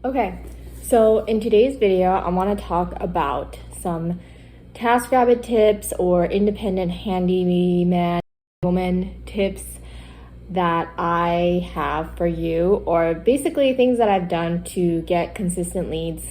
Okay, so in today's video, I want to talk about some TASKRABBIT tips or independent handyman woman tips that I have for you, or basically things that I've done to get consistent leads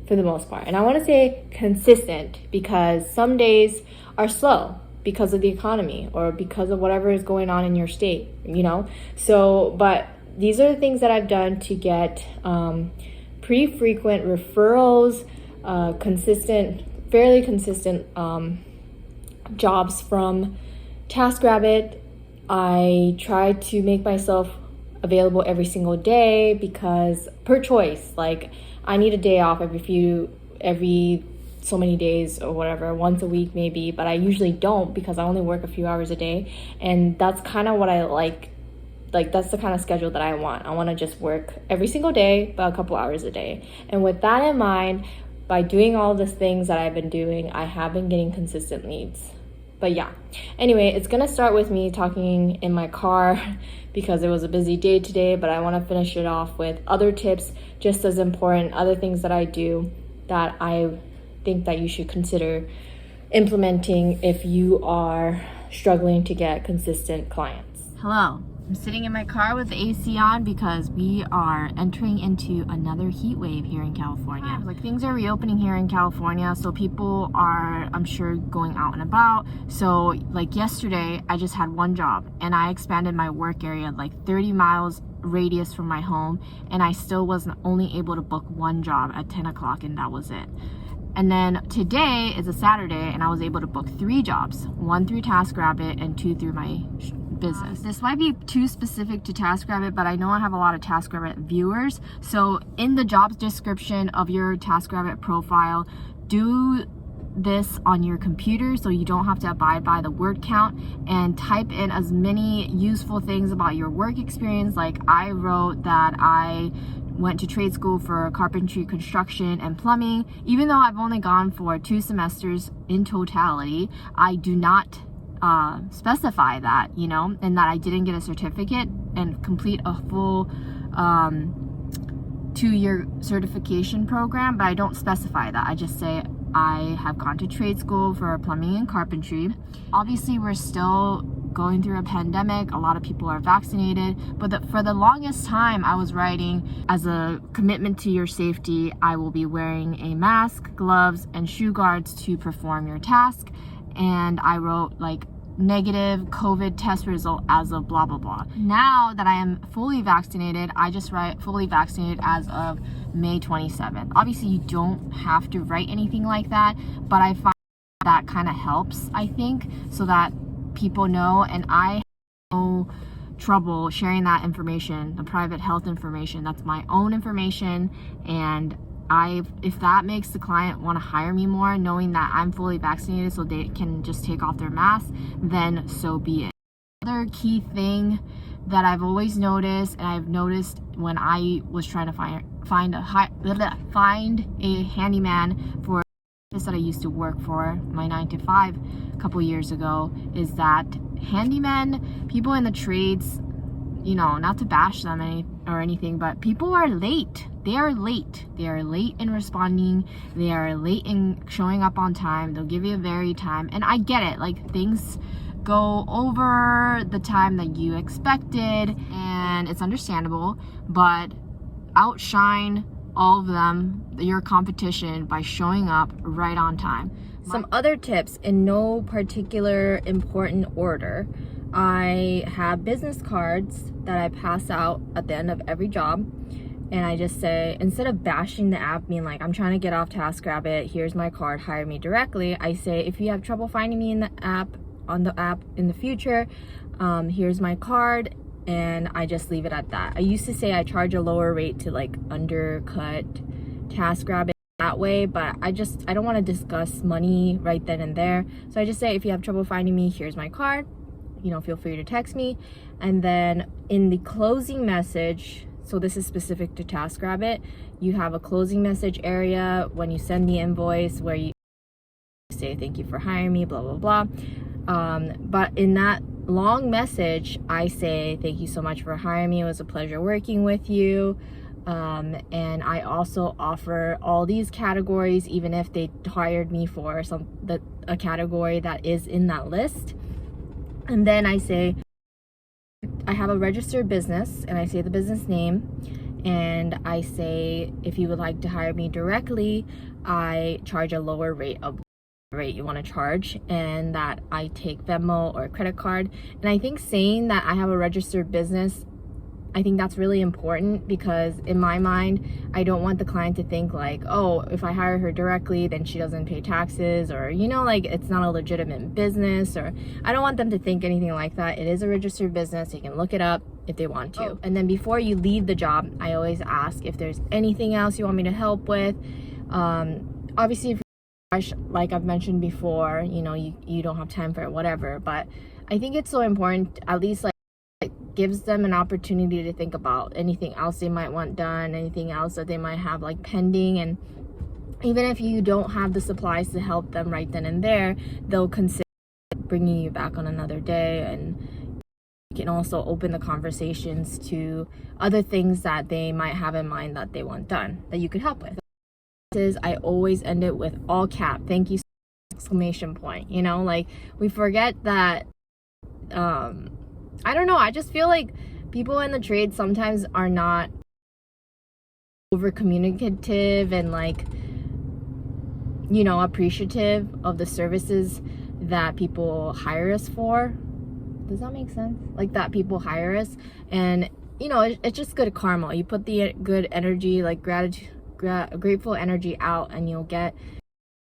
for the most part. And I want to say consistent because some days are slow because of the economy or because of whatever is going on in your state, but these are the things that I've done to get pretty frequent referrals, fairly consistent jobs from TASKRABBIT. I try to make myself available every single day because per choice, like I need a day off every so many days or whatever, once a week maybe, but I usually don't because I only work a few hours a day, and that's kind of what I like. Like that's the kind of schedule that I want. I want to just work every single day, but a couple hours a day. And with that in mind, by doing all these things that I've been doing, I have been getting consistent leads. But yeah, anyway, it's gonna start with me talking in my car because it was a busy day today, but I want to finish it off with other tips just as important, other things that I do that I think that you should consider implementing if you are struggling to get consistent clients. Hello. I'm sitting in my car with the AC on because we are entering into another heat wave here in California. Like things are reopening here in California, so people are, I'm sure, going out and about. So like yesterday, I just had one job and I expanded my work area like 30 miles radius from my home, and I still wasn't only able to book one job at 10 o'clock and that was it. And then today is a Saturday and I was able to book 3 jobs, 1 through TASKRABBIT and 2 through my business. This might be too specific to TASKRABBIT, but I know I have a lot of TASKRABBIT viewers. So in the job description of your TASKRABBIT profile, do this on your computer so you don't have to abide by the word count, and type in as many useful things about your work experience. Like I wrote that I went to trade school for carpentry, construction, and plumbing. Even though I've only gone for 2 semesters in totality, I do not specify that, and that I didn't get a certificate and complete a full 2-year certification program, but I don't specify that. I just say I have gone to trade school for plumbing and carpentry. Obviously, we're still going through a pandemic. A lot of people are vaccinated, but for the longest time I was writing, as a commitment to your safety, I will be wearing a mask, gloves, and shoe guards to perform your task. And I wrote like negative COVID test result as of blah blah blah. Now that I am fully vaccinated, I just write fully vaccinated as of May 27th. Obviously you don't have to write anything like that, but I find that kind of helps, I think, so that people know, and I have no trouble sharing that information, the private health information. That's my own information, and if that makes the client want to hire me more, knowing that I'm fully vaccinated so they can just take off their mask, then so be it. Another key thing that I've always noticed, and I've noticed when I was trying to find a handyman for this that I used to work for, my 9-to-5 a couple years ago, is that handymen, people in the trades, not to bash them or anything, but people are late. They are late. They are late in responding. They are late in showing up on time. They'll give you a very time. And I get it. Like things go over the time that you expected, and it's understandable, but outshine all of them, your competition, by showing up right on time. Some other tips in no particular important order. I have business cards that I pass out at the end of every job, and I just say, instead of bashing the app, being like, I'm trying to get off TASKRABBIT, here's my card, hire me directly, I say, if you have trouble finding me in the app in the future, here's my card, and I just leave it at that. I used to say I charge a lower rate to like undercut TASKRABBIT that way, but I don't want to discuss money right then and there, so I just say, if you have trouble finding me, here's my card, feel free to text me. And then in the closing message, so this is specific to TASKRABBIT, you have a closing message area when you send the invoice where you say thank you for hiring me, blah blah blah. But in that long message, I say thank you so much for hiring me, it was a pleasure working with you, And I also offer all these categories even if they hired me for a category that is in that list. And then I say I have a registered business, and I say the business name, and I say if you would like to hire me directly, I charge a lower rate of rate you want to charge, and that I take Venmo or credit card. And I think saying that I have a registered business, I think that's really important, because in my mind, I don't want the client to think like, oh, if I hire her directly, then she doesn't pay taxes, or, you know, like it's not a legitimate business, or I don't want them to think anything like that. It is a registered business. They can look it up if they want to. Oh. And then before you leave the job, I always ask if there's anything else you want me to help with. Obviously, if like I've mentioned before, you know, you don't have time for it, whatever, but I think it's so important, at least like it gives them an opportunity to think about anything else they might want done, anything else that they might have like pending. And even if you don't have the supplies to help them right then and there, they'll consider bringing you back on another day. And you can also open the conversations to other things that they might have in mind that they want done that you could help with. I always end it with all cap, thank you, exclamation point. You know, like we forget that, I don't know, I just feel like people in the trade sometimes are not over communicative and like, you know, appreciative of the services that people hire us for. Does that make sense? Like that people hire us, and you know, it's just good karma. You put the good energy, like grateful energy out, and you'll get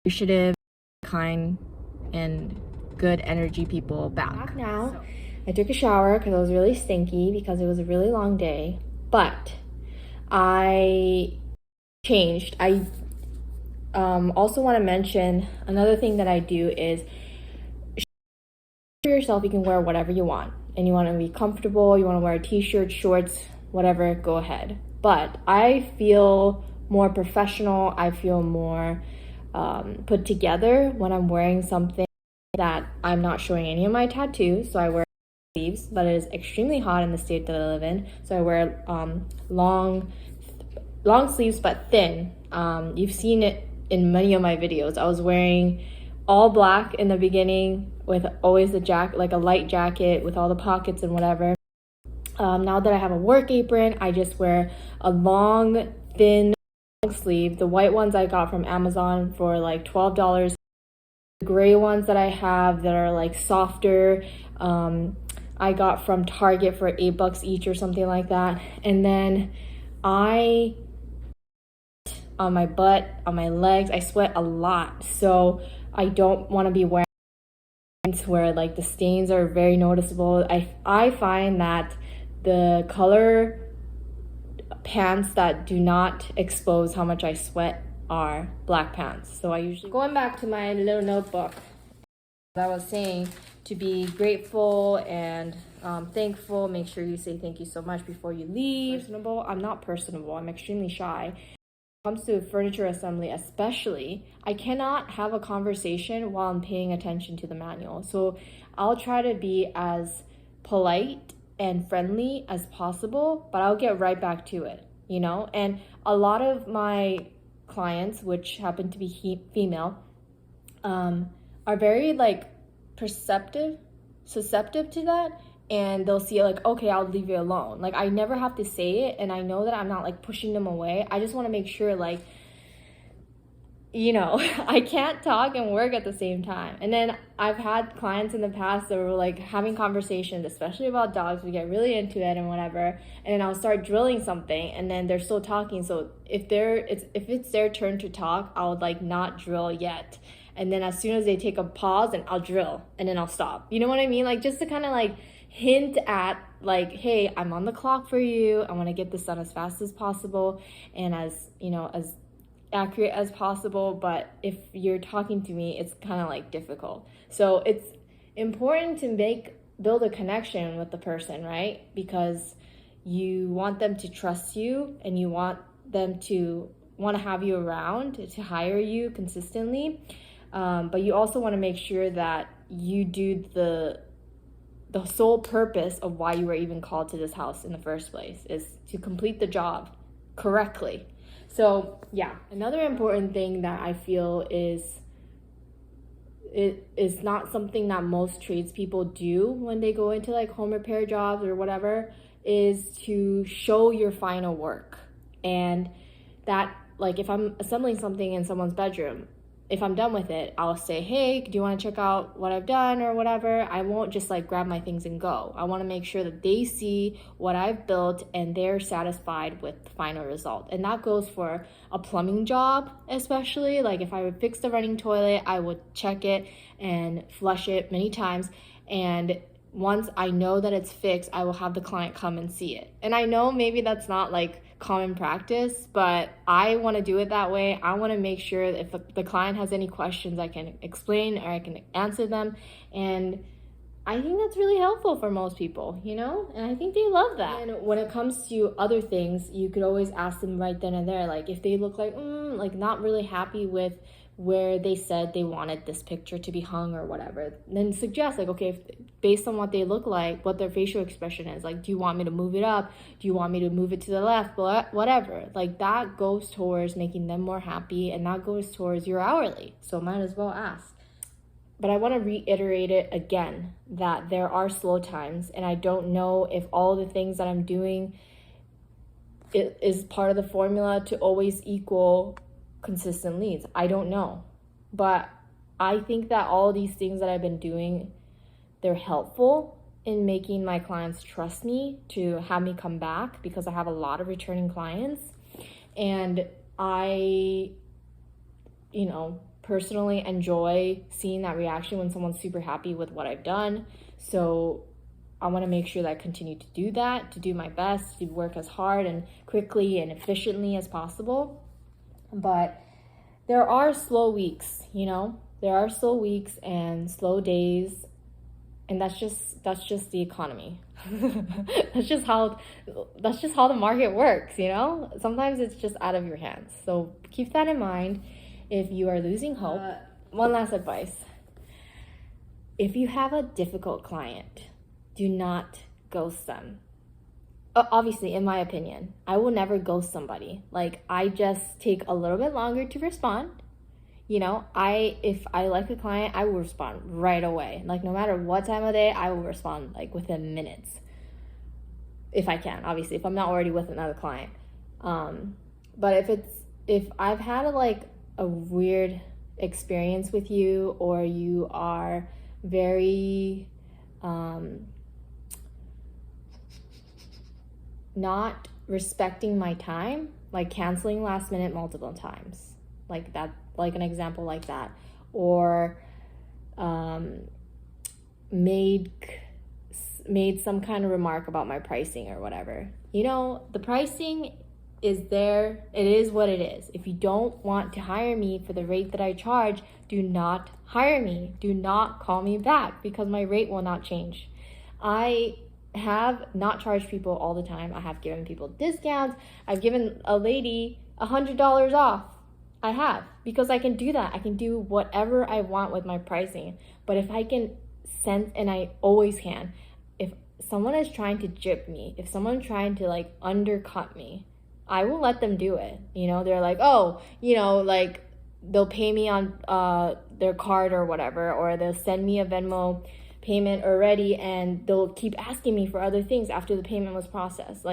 appreciative, kind, and good energy people back. Now, I took a shower because I was really stinky because it was a really long day, but I changed. I also want to mention another thing that I do is for yourself, you can wear whatever you want, and you want to be comfortable, you want to wear a t-shirt, shorts, whatever, go ahead. But I feel more professional, I feel more put together when I'm wearing something that I'm not showing any of my tattoos. So I wear sleeves, but it is extremely hot in the state that I live in, so I wear long sleeves but thin. You've seen it in many of my videos. I was wearing all black in the beginning with always the jacket, like a light jacket with all the pockets and whatever. Now that I have a work apron, I just wear a long thin sleeve. The white ones I got from Amazon for like $12. The gray ones that I have that are like softer, I got from Target for $8 each or something like that. And then on my butt, on my legs, I sweat a lot, so I don't want to be wearing where like the stains are very noticeable. I find that the color pants that do not expose how much I sweat are black pants. So I usually, going back to my little notebook, as I was saying, to be grateful and thankful, make sure you say thank you so much before you leave. Personable, I'm not personable, I'm extremely shy. When it comes to furniture assembly especially, I cannot have a conversation while I'm paying attention to the manual. So I'll try to be as polite and friendly as possible, but I'll get right back to it, you know? And a lot of my clients, which happen to be female, are very like susceptible to that, and they'll see it like, okay, I'll leave you alone. Like I never have to say it, and I know that I'm not like pushing them away. I just want to make sure, like, you know, I can't talk and work at the same time. And then I've had clients in the past that were like having conversations, especially about dogs. We get really into it and whatever, and then I'll start drilling something, and then they're still talking. So if it's their turn to talk, I'll like not drill yet. And then as soon as they take a pause, and I'll drill, and then I'll stop. You know what I mean? Like just to kind of like hint at like, hey, I'm on the clock for you. I want to get this done as fast as possible and as, you know, as accurate as possible. But if you're talking to me, it's kind of like difficult. So it's important to build a connection with the person, right? Because you want them to trust you, and you want them to want to have you around to hire you consistently. But you also want to make sure that you do the sole purpose of why you were even called to this house in the first place is to complete the job correctly. So yeah, another important thing that I feel is it is not something that most tradespeople do when they go into like home repair jobs or whatever, is to show your final work. And that, like, if I'm assembling something in someone's bedroom, if I'm done with it, I'll say, hey, do you want to check out what I've done or whatever? I won't just like grab my things and go. I want to make sure that they see what I've built and they're satisfied with the final result. And that goes for a plumbing job, especially. Like if I would fix the running toilet, I would check it and flush it many times. And once I know that it's fixed, I will have the client come and see it. And I know maybe that's not like common practice, but I want to do it that way. I want to make sure if the client has any questions, I can explain or I can answer them. And I think that's really helpful for most people, you know? And I think they love that. And when it comes to other things, you could always ask them right then and there. Like if they look like not really happy with where they said they wanted this picture to be hung or whatever, then suggest like, okay, if, based on what they look like, what their facial expression is, like, do you want me to move it up? Do you want me to move it to the left? Whatever. Like that goes towards making them more happy, and that goes towards your hourly. So might as well ask. But I want to reiterate it again, that there are slow times, and I don't know if all the things that I'm doing is part of the formula to always equal consistent leads. I don't know. But I think that all these things that I've been doing, they're helpful in making my clients trust me to have me come back, because I have a lot of returning clients. And I, personally enjoy seeing that reaction when someone's super happy with what I've done. So I want to make sure that I continue to do that, to do my best, to work as hard and quickly and efficiently as possible. But there are slow weeks, there are slow weeks and slow days, and that's just the economy. that's just how the market works, Sometimes it's just out of your hands. So keep that in mind if you are losing hope. One last advice. If you have a difficult client, do not ghost them. Obviously, in my opinion, I will never ghost somebody. Like, I just take a little bit longer to respond. If I like a client, I will respond right away. Like, no matter what time of day, I will respond like within minutes. If I can, obviously, if I'm not already with another client. But if I've had a weird experience with you, or you are very not respecting my time, like canceling last minute multiple times, like that, like an example like that, or made some kind of remark about my pricing or whatever. The pricing is there. It is what it is. If you don't want to hire me for the rate that I charge, do not hire me. Do not call me back, because my rate will not change. I have not charged people all the time. I have given people discounts. I've given a lady $100 off. I have, because I can do that. I can do whatever I want with my pricing. But if I can sense, and I always can, if someone is trying to gyp me, if someone's trying to undercut me, I will let them do it. They're like, they'll pay me on their card or whatever, or they'll send me a Venmo payment already, and they'll keep asking me for other things after the payment was processed.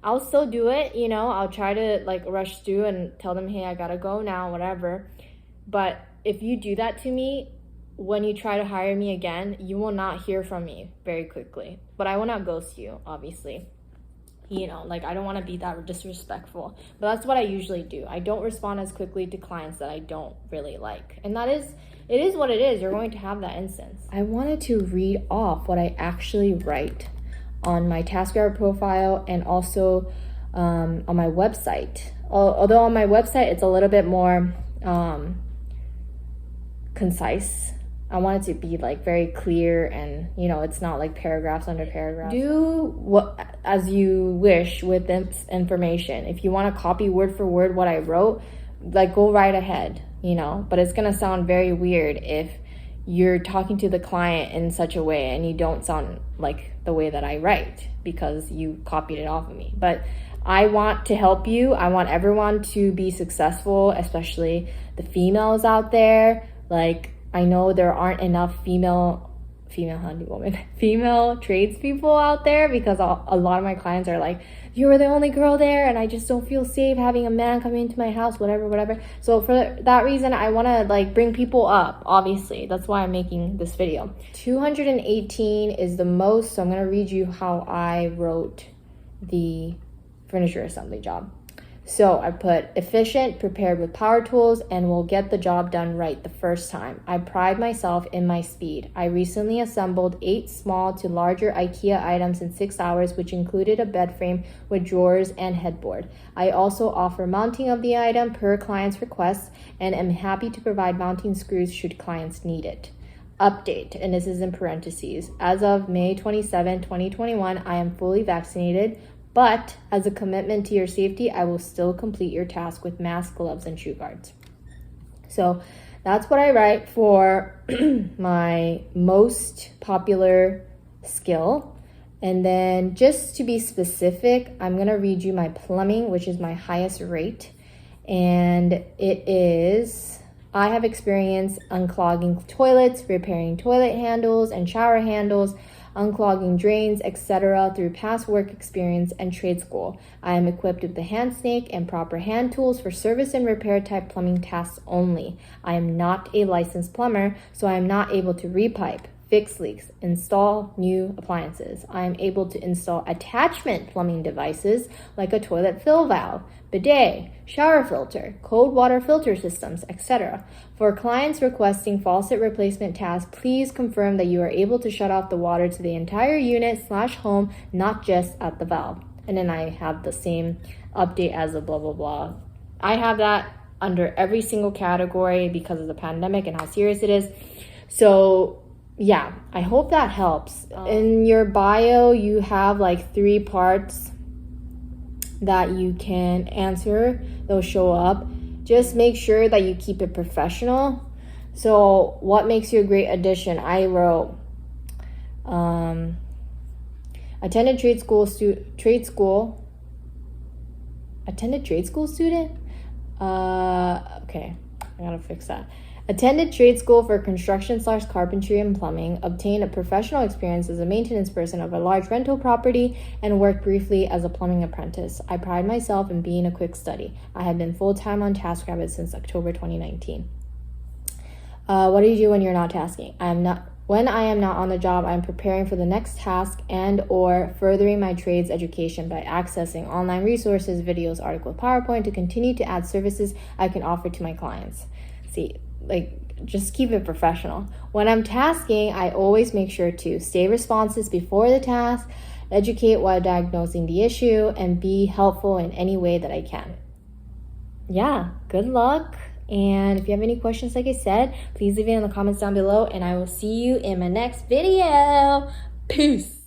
I'll still do it, I'll try to rush through and tell them, hey, I gotta go now, whatever. But if you do that to me, when you try to hire me again, you will not hear from me very quickly. But I will not ghost you, obviously. I don't want to be that disrespectful, but that's what I usually do. I don't respond as quickly to clients that I don't really like. And it is what it is. You're going to have that instance. I wanted to read off what I actually write on my TASKRABBIT profile, and also on my website. Although on my website, it's a little bit more concise. I want it to be very clear, and it's not paragraphs under paragraphs. Do what as you wish with this information. If you want to copy word for word what I wrote, go right ahead, but it's gonna sound very weird if you're talking to the client in such a way and you don't sound like the way that I write, because you copied it off of me. But I want to help you. I want everyone to be successful, especially the females out there. Like, I know there aren't enough female handywoman, female tradespeople out there, because a lot of my clients are like, you were the only girl there and I just don't feel safe having a man coming into my house, whatever. So for that reason, I want to like bring people up, obviously. That's why I'm making this video. 218 is the most, so I'm going to read you how I wrote the furniture assembly job. So I put efficient, prepared with power tools, and will get the job done right the first time. I pride myself in my speed. I recently assembled 8 small to larger IKEA items in 6 hours, which included a bed frame with drawers and headboard. I also offer mounting of the item per client's request, and am happy to provide mounting screws should clients need it. Update, and this is in parentheses. As of May 27, 2021, I am fully vaccinated, but as a commitment to your safety, I will still complete your task with mask, gloves, and shoe guards. So that's what I write for my most popular skill. And then just to be specific, I'm going to read you my plumbing, which is my highest rate. And it is, I have experience unclogging toilets, repairing toilet handles and shower handles, unclogging drains, etc. through past work experience and trade school. I am equipped with the hand snake and proper hand tools for service and repair type plumbing tasks only. I am not a licensed plumber, so I am not able to repipe, fix leaks, install new appliances. I am able to install attachment plumbing devices like a toilet fill valve, bidet, shower filter, cold water filter systems, etc. For clients requesting faucet replacement tasks, please confirm that you are able to shut off the water to the entire unit/home, not just at the valve. And then I have the same update as a blah, blah, blah. I have that under every single category because of the pandemic and how serious it is. So yeah, I hope that helps. In your bio, you have like 3 parts that you can answer. They'll show up. Just make sure that you keep it professional. So what makes you a great addition? I wrote attended trade school student. Okay, I gotta fix that. Attended trade school for construction/carpentry and plumbing, obtained a professional experience as a maintenance person of a large rental property, and worked briefly as a plumbing apprentice. I pride myself in being a quick study. I have been full-time on TASKRABBIT since October 2019. What do you do when you're not tasking? When I am not on the job, I am preparing for the next task and or furthering my trades education by accessing online resources, videos, articles, PowerPoint to continue to add services I can offer to my clients. See, just keep it professional. When I'm tasking, I always make sure to stay responsive before the task, educate while diagnosing the issue, and be helpful in any way that I can. Yeah, good luck. And if you have any questions, like I said, please leave it in the comments down below, and I will see you in my next video. Peace.